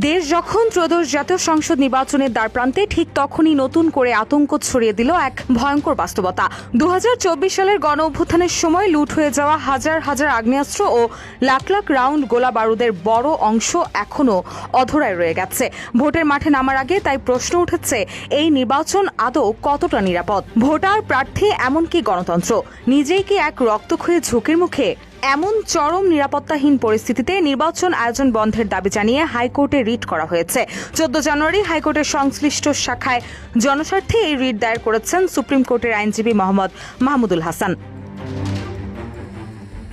দেশ যখন ত্রয়োদশ জাতীয় সংসদ নির্বাচনের দ্বারপ্রান্তে ঠিক তখনই নতুন করে আতঙ্ক ছড়িয়ে দিল এক ভয়ঙ্কর বাস্তবতা। 2024 সালের গণ অভ্যুত্থানের সময় লুট হয়ে যাওয়া হাজার হাজার আগ্নেয়াস্ত্র ও লাখ লাখ রাউন্ড গোলা বারুদের বড় অংশ এখনও অধরায় রয়ে গেছে। ভোটের মাঠে নামার আগে তাই প্রশ্ন উঠেছে, এই নির্বাচন আদৌ কতটা নিরাপদ? ভোটার, প্রার্থী, এমনকি গণতন্ত্র নিজেই কি এক রক্তক্ষয়ী ঝুঁকির মুখে? এমন চরম নিরাপত্তাহীন পরিস্থিতিতে নির্বাচন আয়োজন বন্ধের দাবি জানিয়ে হাইকোর্টে রিট করা হয়েছে। 14 জানুয়ারি হাইকোর্টের সংশ্লিষ্ট শাখায় জনস্বার্থে এই রিট দায়ের করেছেন সুপ্রিম কোর্টের আইনজীবী মোহাম্মদ মাহমুদুল হাসান।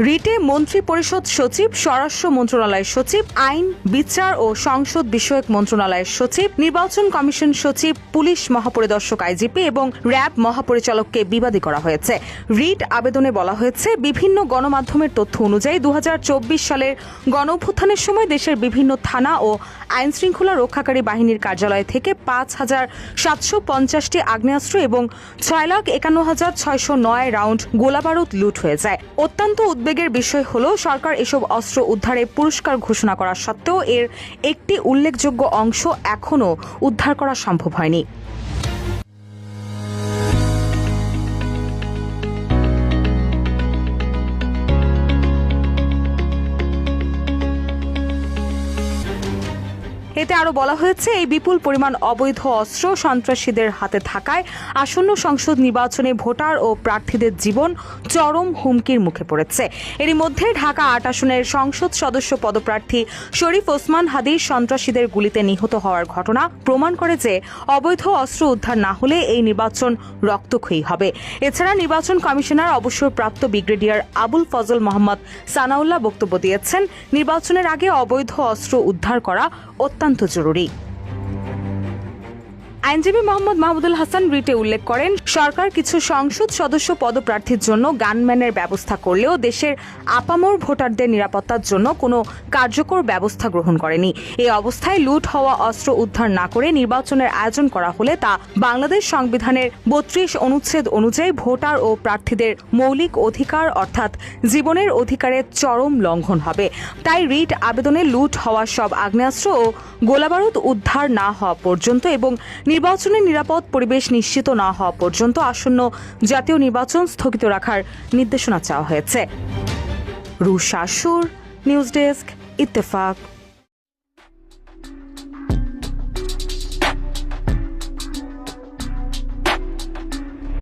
রিটে মন্ত্রী পরিষদ সচিব, স্বরাষ্ট্র মন্ত্রণালয়ের সচিব, আইন, বিচার ও সংসদ বিষয়ক মন্ত্রণালয়ের সচিব, নির্বাচন কমিশন সচিব, পুলিশ মহাপরিদর্শক আইজিপি এবং র্যাব মহাপরিচালককে বিবাদী করা হয়েছে। রিট আবেদনে বলা হয়েছে, বিভিন্ন গণমাধ্যমের তথ্য অনুযায়ী 2024 সালের গণঅভ্যুত্থানের সময় দেশের বিভিন্ন থানা ও আইন শৃঙ্খলা রক্ষাকারী বাহিনীর কার্যালয় থেকে 5,750টি আগ্নেয়াস্ত্র এবং 6,51,609 রাউন্ড গোলাবারুদ লুট হয়ে যায়। অত্যন্ত উদ্বেগের বিষয় হল, সরকার এসব অস্ত্র উদ্ধারে পুরস্কার ঘোষণা করা সত্ত্বেও এর একটি উল্লেখযোগ্য অংশ এখনও উদ্ধার করা সম্ভব হয়নি। এতে আরও বলা হয়েছে, এই বিপুল পরিমাণ অবৈধ অস্ত্র সন্ত্রাসীদের হাতে থাকায় আসন্ন সংসদ নির্বাচনে ভোটার ও প্রার্থীদের জীবন চরম হুমকির মুখে পড়েছে। এরই মধ্যে ঢাকা 8 আসনের সংসদ সদস্য পদপ্রার্থী শরীফ ওসমান হাদির সন্ত্রাসীদের গুলিতে নিহত হওয়ার ঘটনা প্রমাণ করে যে অবৈধ অস্ত্র উদ্ধার না হলে এই নির্বাচন রক্তক্ষয়ী হবে। এছাড়া নির্বাচন কমিশনার অবসরপ্রাপ্ত ব্রিগেডিয়ার আবুল ফজল মোহাম্মদ সানাউল্লাহ বক্তব্য দিয়েছেন, নির্বাচনের আগে অবৈধ অস্ত্র উদ্ধার করা অত্যন্ত জরুরি। আইনজীবী মোহাম্মদ মাহমুদুল হাসান রিটে উল্লেখ করেন, সরকার কিছু সংসদ সদস্য পদপ্রার্থীর জন্য গানম্যানের ব্যবস্থা করলেও দেশের আপামর ভোটারদের নিরাপত্তার জন্য কোনো কার্যকর ব্যবস্থা গ্রহণ করেনি। এই অবস্থায় লুট হওয়া অস্ত্র উদ্ধার না করে নির্বাচনের আয়োজন করা হলে তা বাংলাদেশ সংবিধানের 32 অনুচ্ছেদ অনুযায়ী ভোটার ও প্রার্থীদের মৌলিক অধিকার অর্থাৎ জীবনের অধিকারের চরম লঙ্ঘন হবে। তাই রিট আবেদনে লুট হওয়া সব আগ্নেয়াস্ত্র ও গোলাবারুদ উদ্ধার না হওয়া পর্যন্ত এবং নির্বাচনের নিরাপদ পরিবেশ নিশ্চিত না হওয়া পর্যন্ত আসন্ন জাতীয় নির্বাচন স্থগিত রাখার নির্দেশনা চাওয়া হয়েছে। রুশা সুর, নিউজ ডেস্ক, ইত্তেফাক।